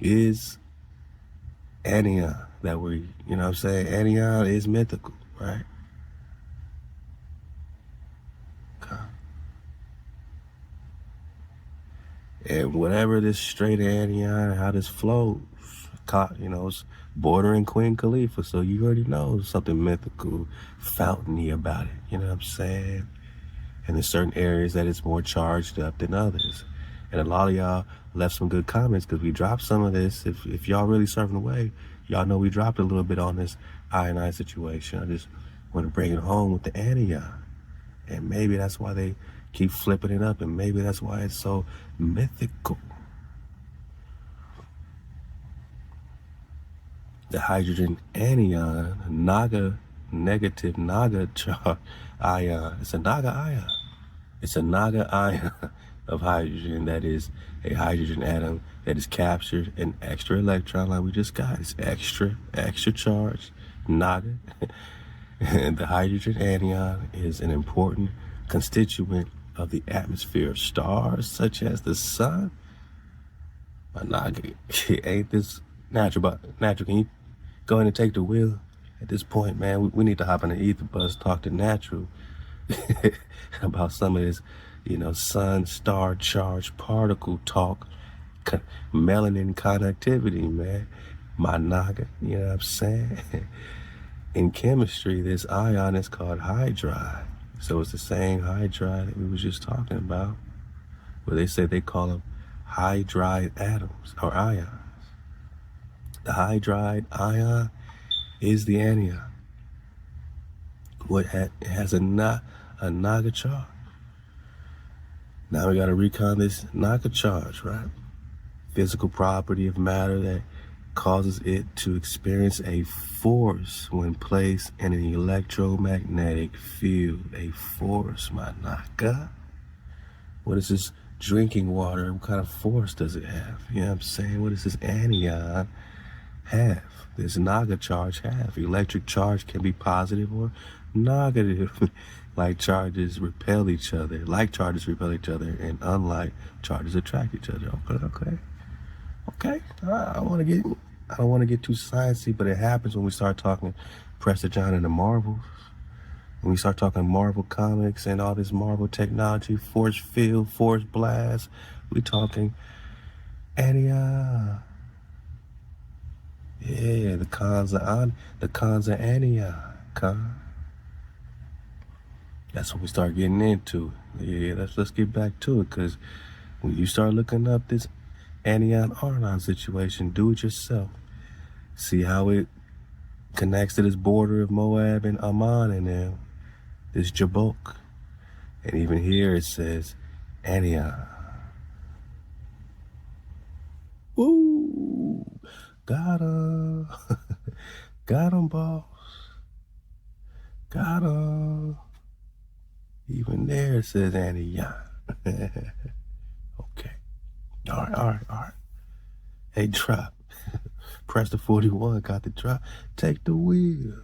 is ANIAN. That we, you know what I'm saying? ANIAN is mythical, right? Okay. And whatever this straight ANIAN, how this flows, you know, it's bordering Queen Khalifa, so you already know something mythical, fountainy about it, you know what I'm saying? And in certain areas that it's more charged up than others. And a lot of y'all left some good comments because we dropped some of this. If y'all really surfing away, y'all know we dropped a little bit on this I situation. I just want to bring it home with the ANIAN. And maybe that's why they keep flipping it up, and maybe that's why it's so mythical. The hydrogen anion, negative Naga ion. It's a Naga ion. It's a Naga ion of hydrogen that is a hydrogen atom that is captured an extra electron like we just got. It's extra charged, Naga. And the hydrogen anion is an important constituent of the atmosphere of stars such as the sun. My Naga, ain't this natural? But natural, can you go ahead and take the wheel? At this point, man, we need to hop in the ether bus, talk to Natural about some of this, you know, sun, star, charged particle talk, melanin conductivity, man. My Naga, you know what I'm saying? In chemistry, this ion is called hydride. So it's the same hydride that we was just talking about, where they say they call them hydride atoms or ions. The hydride ion is the anion. It has a Naga charge. Now we got to recon this Naga charge, right? Physical property of matter that causes it to experience a force when placed in an electromagnetic field. A force, my Naga. What is this drinking water? What kind of force does it have? You know what I'm saying? What does this anion have? This Naga charge have? Electric charge can be positive or negative. Like charges repel each other. Like charges repel each other, and unlike charges attract each other. Okay. I don't want to get too sciencey, but it happens when we start talking Prester John and the Marvels. When we start talking Marvel comics and all this Marvel technology, force field, force blast, we talking ANIAN. Yeah, the cons of ANIAN. That's what we start getting into. Yeah, let's get back to it, because when you start looking up this ANIAN Arnon situation, do it yourself. See how it connects to this border of Moab and Ammon and them, this Jabok. And even here it says ANIAN. Woo! Got him. Got him, boss. Got him. Even there it says ANIAN. Okay. All right. Hey, drop. Press the 41, got the drop. Take the wheel.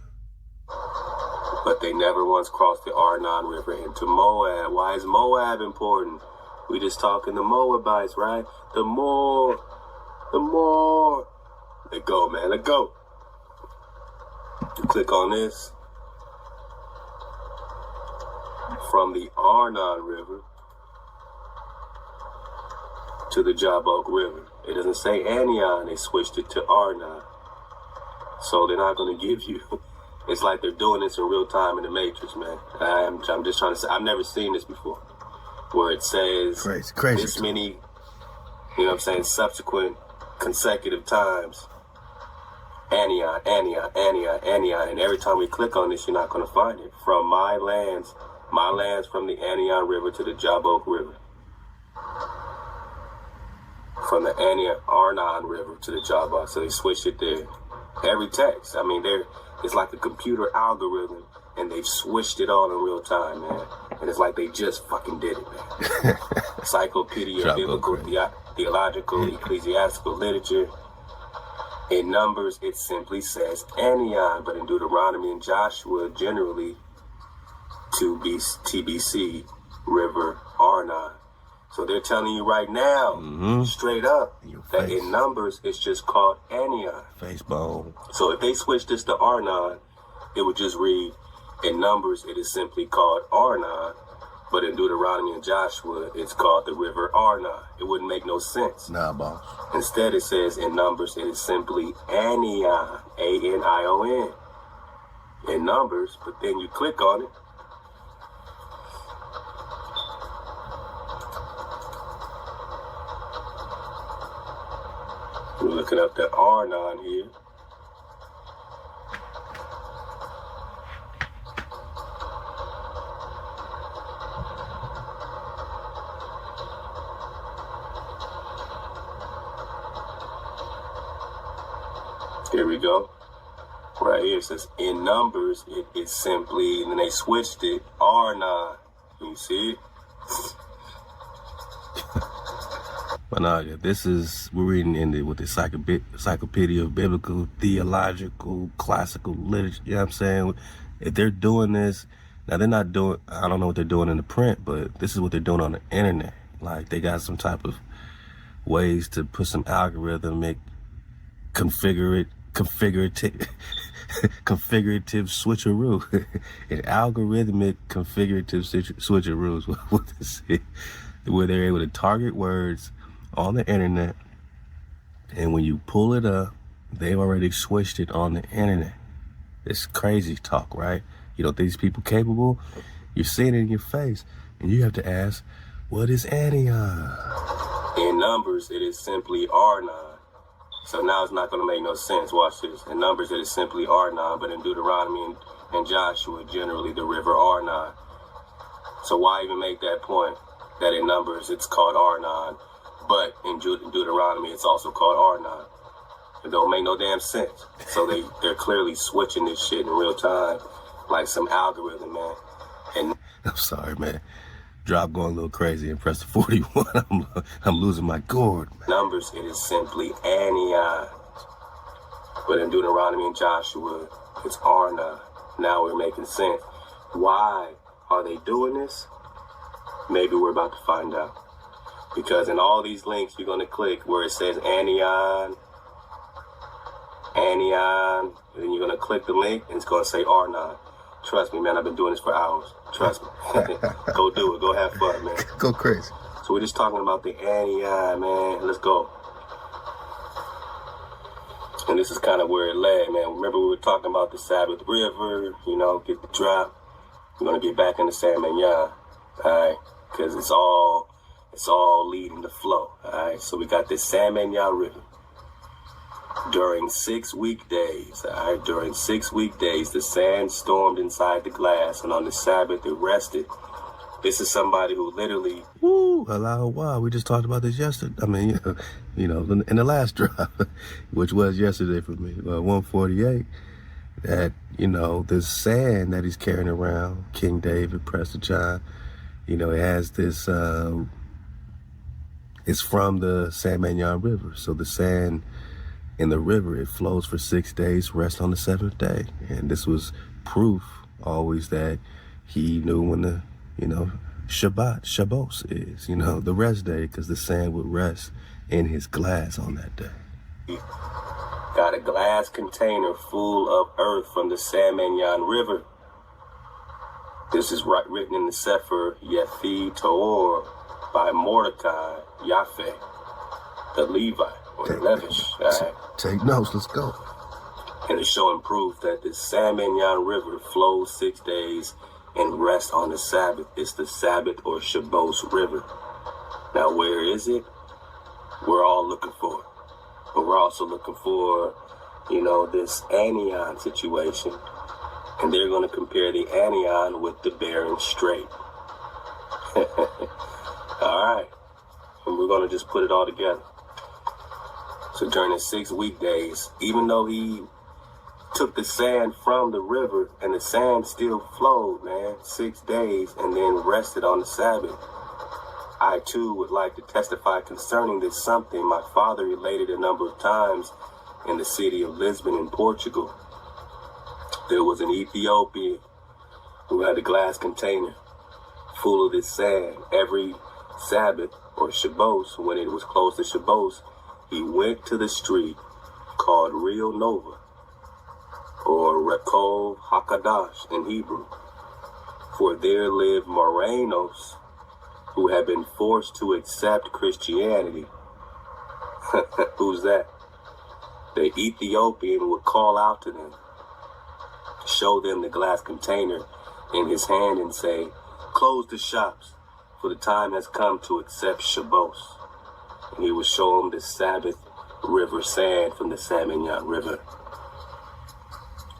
But they never once crossed the Arnon River into Moab. Why is Moab important? We just talking the Moabites, right? The more. Let go, man, let go. You click on this. From the Arnon River to the Jabok River. It doesn't say ANIAN, they switched it to Arnon. So they're not going to give you, it's like they're doing this in real time in the Matrix, man. I'm just trying to say, I've never seen this before, where it says crazy. This many, you know what I'm saying, subsequent consecutive times, ANIAN, and every time we click on this, you're not going to find it. From my lands from the ANIAN River to the Jabok River. From the Arnon River to the Jabok, so they switched it there. Every text, I mean, it's like a computer algorithm, and they've switched it all in real time, man. And it's like they just fucking did it, man. Encyclopedia of Biblical, Theological, Ecclesiastical Literature. In Numbers, it simply says ANIAN, but in Deuteronomy and Joshua, generally, TBC, River Arnon. So they're telling you right now, straight up, that in numbers, it's just called ANIAN. Facebone. So if they switch this to Arnon, it would just read, in numbers, it is simply called Arnon. But in Deuteronomy and Joshua, it's called the river Arnon. It wouldn't make no sense. Nah, boss. Instead, it says in numbers, it is simply ANIAN, ANION. In numbers, but then you click on it. We're looking up the Arnon here. Here we go. Right here it says in numbers it is simply, and then they switched it, Arnon. You see it? But no, yeah, this is, we're reading in the, with the Encyclopedia of Biblical, Theological, Classical Literature, you know what I'm saying? If they're doing this, now they're not doing, I don't know what they're doing in the print, but this is what they're doing on the internet. Like they got some type of ways to put some algorithmic, configurative switcheroo. An algorithmic configurative switcheroo is what this is, where they're able to target words on the internet, and when you pull it up, they've already switched it on the internet. It's crazy talk, right? You know, these people capable, you're seeing it in your face, and you have to ask, what is ANIAN? In numbers, it is simply Arnon. So now it's not going to make no sense. Watch this. In numbers, it is simply Arnon, but in Deuteronomy and Joshua, generally the river Arnon. So why even make that point that in numbers it's called Arnon, but in Deuteronomy it's also called Arnon? It don't make no damn sense. So they're clearly switching this shit in real time, like some algorithm, man. And I'm sorry, man. Drop going a little crazy and press the 41. I'm losing my gourd. Numbers, it is simply ANIAN. But in Deuteronomy and Joshua, it's Arnon. Now we're making sense. Why are they doing this? Maybe we're about to find out. Because in all these links, you're going to click where it says ANIAN, and then you're going to click the link and it's going to say Arnon. Trust me, man, I've been doing this for hours. Trust me. Go do it. Go have fun, man. Go crazy. So we're just talking about the ANIAN, man. Let's go. And this is kind of where it led, man. Remember we were talking about the Sabbath River, you know, get the drop. We're going to get back in the Sambatyan, all right? Because it's all leading the flow, all right? So we got this Sambatyan River. During 6 weekdays, all right, during 6 weekdays, the sand stormed inside the glass, and on the Sabbath, it rested. This is somebody who literally... Woo, Halal HaWah. We just talked about this yesterday. I mean, you know, in the last drop, which was yesterday for me, 148, that, you know, the sand that he's carrying around, King David, Prester John, you know, it has this... it's from the Sambatyan River. So the sand... in the river, it flows for 6 days, rest on the 7th day. And this was proof always that he knew when the, you know, ShaBat is, you know, the rest day, because the sand would rest in his glass on that day. Got a glass container full of earth from the Sambatyan River. This is written in the Sefer Yethi Torah by Mordecai Yafeh, the Levite. Take notes, let's go. And it's showing proof that the Sambatyan River flows 6 days and rests on the Sabbath. It's the Sabbath or ShaBat River. Now, where is it? We're all looking for it. But we're also looking for, you know, this ANIAN situation. And they're going to compare the ANIAN with the Bering Strait. All right. And we're going to just put it all together. So during the 6 weekdays, even though he took the sand from the river and the sand still flowed, man, 6 days, and then rested on the Sabbath, I too would like to testify concerning this something my father related a number of times in the city of Lisbon in Portugal. There was an Ethiopian who had a glass container full of this sand. Every Sabbath, or Shabos, when it was close to Shabos, he went to the street called Rio Nova, or Rekov HaKadosh in Hebrew. For there lived Morenos who had been forced to accept Christianity. Who's that? The Ethiopian would call out to them, show them the glass container in his hand and say, "Close the shops, for the time has come to accept Shabos." And he would show them the Sabbath river sand from the Sambatyan River.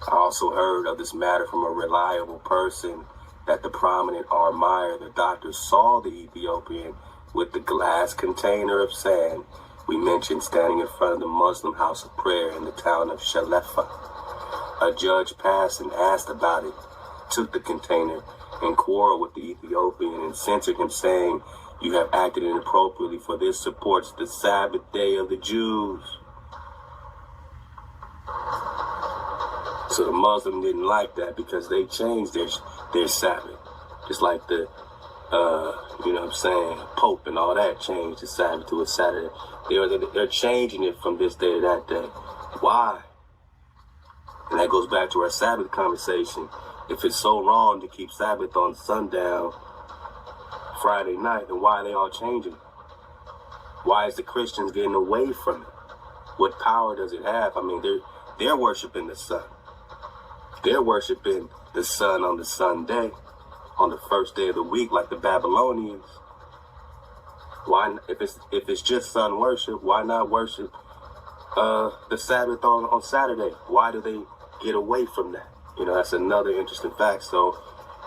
I also heard of this matter from a reliable person that the prominent R. Meyer, the doctor, saw the Ethiopian with the glass container of sand we mentioned standing in front of the Muslim house of prayer in the town of Shalefa. A judge passed and asked about it, took the container, and quarreled with the Ethiopian and censored him, saying, "You have acted inappropriately, for this supports the Sabbath day of the Jews." So the Muslim didn't like that because they changed their Sabbath. Just like the, Pope and all that changed the Sabbath to a Saturday. They're changing it from this day to that day. Why? And that goes back to our Sabbath conversation. If it's so wrong to keep Sabbath on sundown Friday night, then why are they all changing it? Why is the Christians getting away from it? What power does it have? I mean, they're worshiping the sun. They're worshiping the sun on the Sunday, on the first day of the week, like the Babylonians. Why, if it's just sun worship, why not worship the Sabbath on Saturday? Why do they get away from that? That's another interesting fact. So,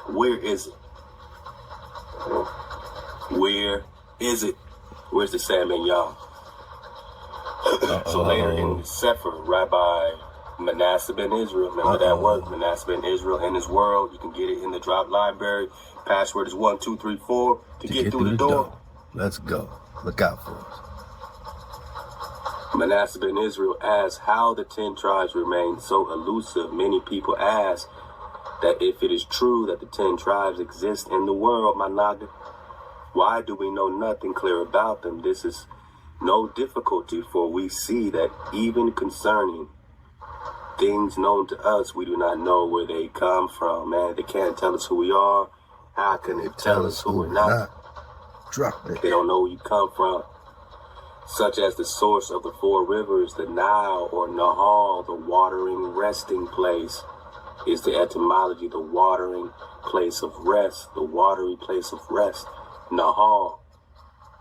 where is it? Where is it? Where's the Sambatyan? So later in Sefer, Rabbi Manasseh ben Israel, remember that word, Manasseh ben Israel and his world. You can get it in the drop library. Password is 1234 to get through the door. Let's go. Look out for us. Manasseh ben Israel asks how the 10 tribes remain so elusive. Many people ask that if it is true that the 10 tribes exist in the world, my Naga, why do we know nothing clear about them? This is no difficulty, for we see that even concerning things known to us, we do not know where they come from. Man, they can't tell us who we are. How can they tell us who we're not? Drop it. They don't know where you come from. Such as the source of the 4 rivers, the Nile or Nahal, the watering resting place, is the etymology, the watering place of rest, the watery place of rest. Nahal.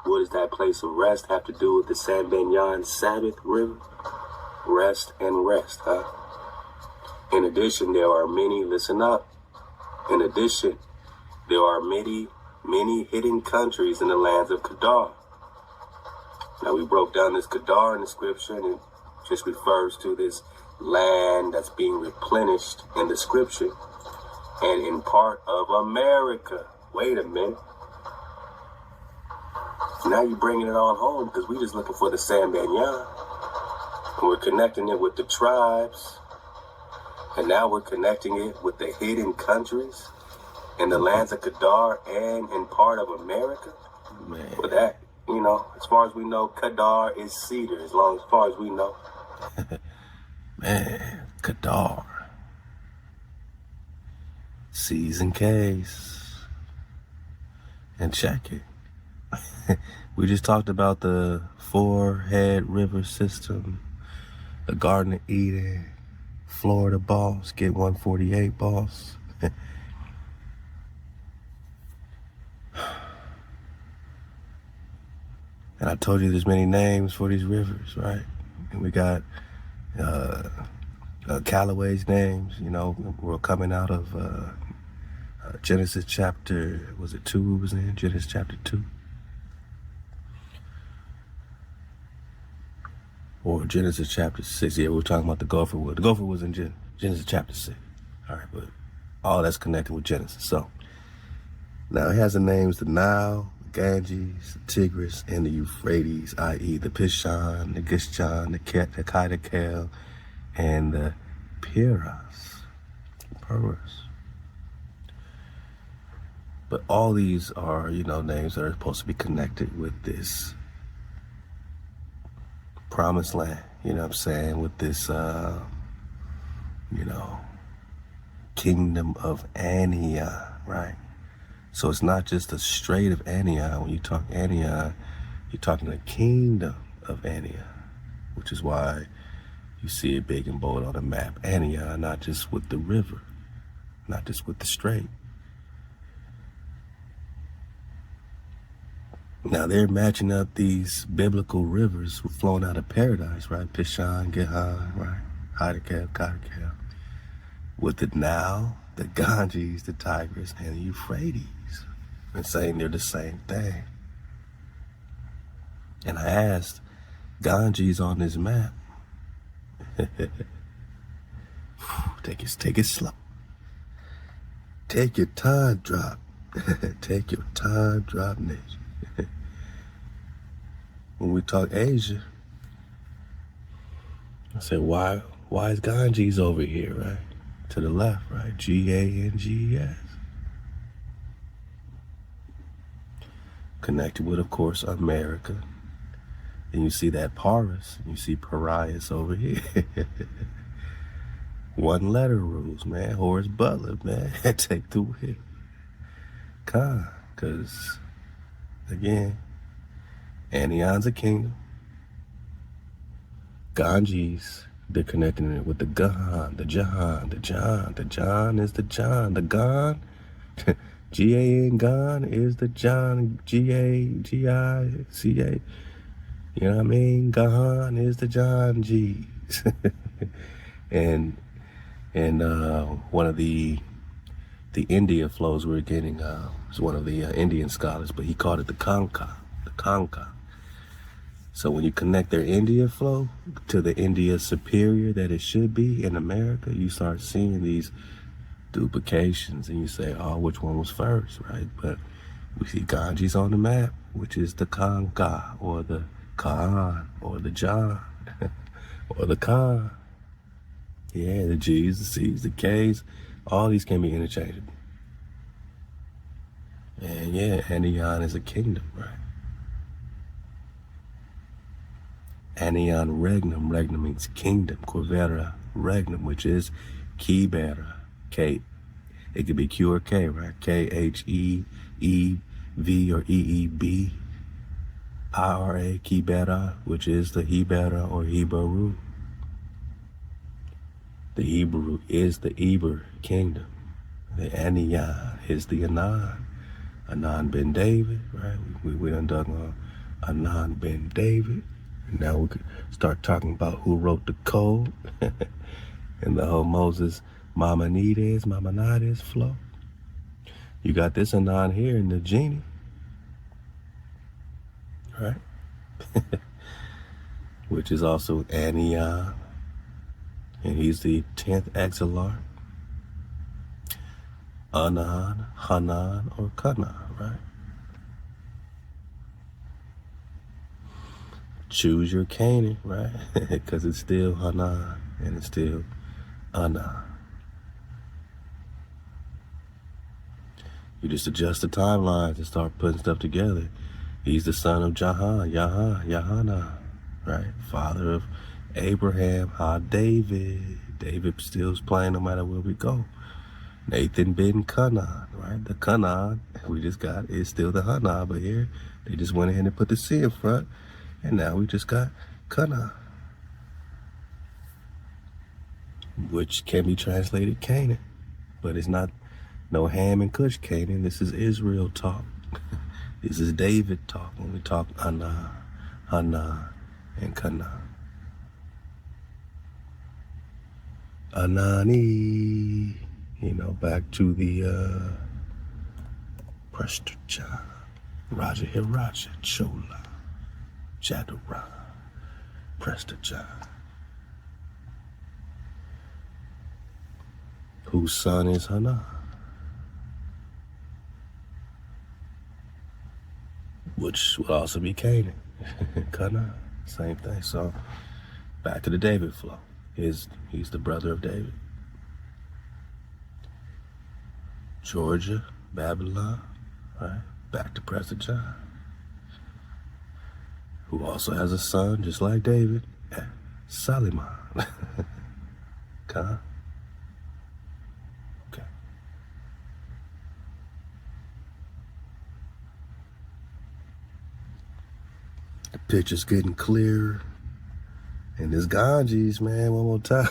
What does that place of rest have to do with the Sambatyan Sabbath river? Rest and rest, huh? In addition, there are many, listen up. In addition, there are many hidden countries in the lands of Kedar. Now, we broke down this Kedar in the scripture, and it just refers to this land that's being replenished in the scripture and in part of America. Wait a minute. Now you're bringing it all home because we're just looking for the Sambatyan. And we're connecting it with the tribes. And now we're connecting it with the hidden countries in the lands of Kedar and in part of America. Man. But that, as far as we know, Kedar is cedar, as far as we know. Man, Kedar. C's and K's. And check it. We just talked about the 4-head river system, the Garden of Eden, Florida boss, get 148 boss. And I told you there's many names for these rivers, right? And we got Callaway's names, we're coming out of Genesis chapter, was it 2 it was in? Genesis chapter 2. Or Genesis chapter 6. Yeah, we were talking about the gopher wood. The gopher was in Genesis chapter 6. All right, but all that's connected with Genesis. So now it has the names the Nile, the Ganges, the Tigris, and the Euphrates, i.e. the Pishon, the Gishon, the Kaitakel, and the Purus. But all these are, names that are supposed to be connected with this promised land, you know what I'm saying, with this, kingdom of ANIAN, right? So it's not just the strait of ANIAN. When you talk ANIAN, you're talking the kingdom of ANIAN, which is why you see it big and bold on the map. ANIAN, not just with the river, not just with the strait. Now they're matching up these biblical rivers flowing out of paradise, right? Pishon, Gihon, right? Hiddekel, Kaddekel. With the Nile, the Ganges, the Tigris, and the Euphrates. And saying they're the same thing. And I asked, Ganges on this map. Take it slow. Take your time drop. Take your time drop, nation. When we talk Asia, I said, why is Ganges over here, right? To the left, right? Ganges. Connected with, of course, America. And you see that Paris, and you see Parias over here. One letter rules, man. Horace Butler, man. Take the wheel. Because, again, ANIAN's a kingdom. Ganges, they're connecting it with the Gahon, the Jahan, the John. The John is the John. The Gon, G-A-N, Gon is the John, G-A-G-I-C-A. You know what I mean? Gahon is the John G's. and one of the India flows we're getting is one of the Indian scholars, but he called it the Kanka. The Kanka. So when you connect their India flow to the India superior that it should be in America, you start seeing these duplications and you say, oh, which one was first, right? But we see Ganges on the map, which is the Kanka or the Khan or the John or the Khan. Yeah, the G's, the C's, the K's, all these can be interchangeable. And yeah, ANIAN is a kingdom, right? ANIAN regnum. Regnum means kingdom. Corvera regnum, which is Kibera. K. It could be Q or K, right? K-H-E-E-V or E-E-B. I-R-A, Kibera, which is the Hebera or Hebrew. The Hebrew is the Eber kingdom. The ANIAN is the Anan. Anan ben David, right? We done dug on Anan ben David. And now we could start talking about who wrote the code and the whole Moses Maimonides flow. You got this Anan here in the genie, right? Which is also ANIAN. And he's the 10th exilarch. Anan, Hanan, or Canaan, right? Choose your Canaan, right? Because it's still Hanan and it's still Anan. You just adjust the timelines and start putting stuff together. He's the son of Yahanan, right? Father of Abraham, David. David still's playing no matter where we go. Nathan ben Canaan, right? The Canaan we just got is still the Hanan, but here they just went ahead and put the C in front, and now we just got Canaan, which can be translated Canaan, but it's not no Ham and Cush Canaan. This is Israel talk. This is David talk when we talk Anan, Hanan, and Canaan. Anani, back to the Prestacha, Raja Hiraja, Chola, Jadara, Prestacha. Whose son is Hanan? Which would also be Canaan. Canaan, same thing. So back to the David flow. He's the brother of David. Georgia, Babylon, All right, back to Prester John, who also has a son just like David, ShaLaWam. Okay. Picture's getting clearer. And this Ganges, man, one more time.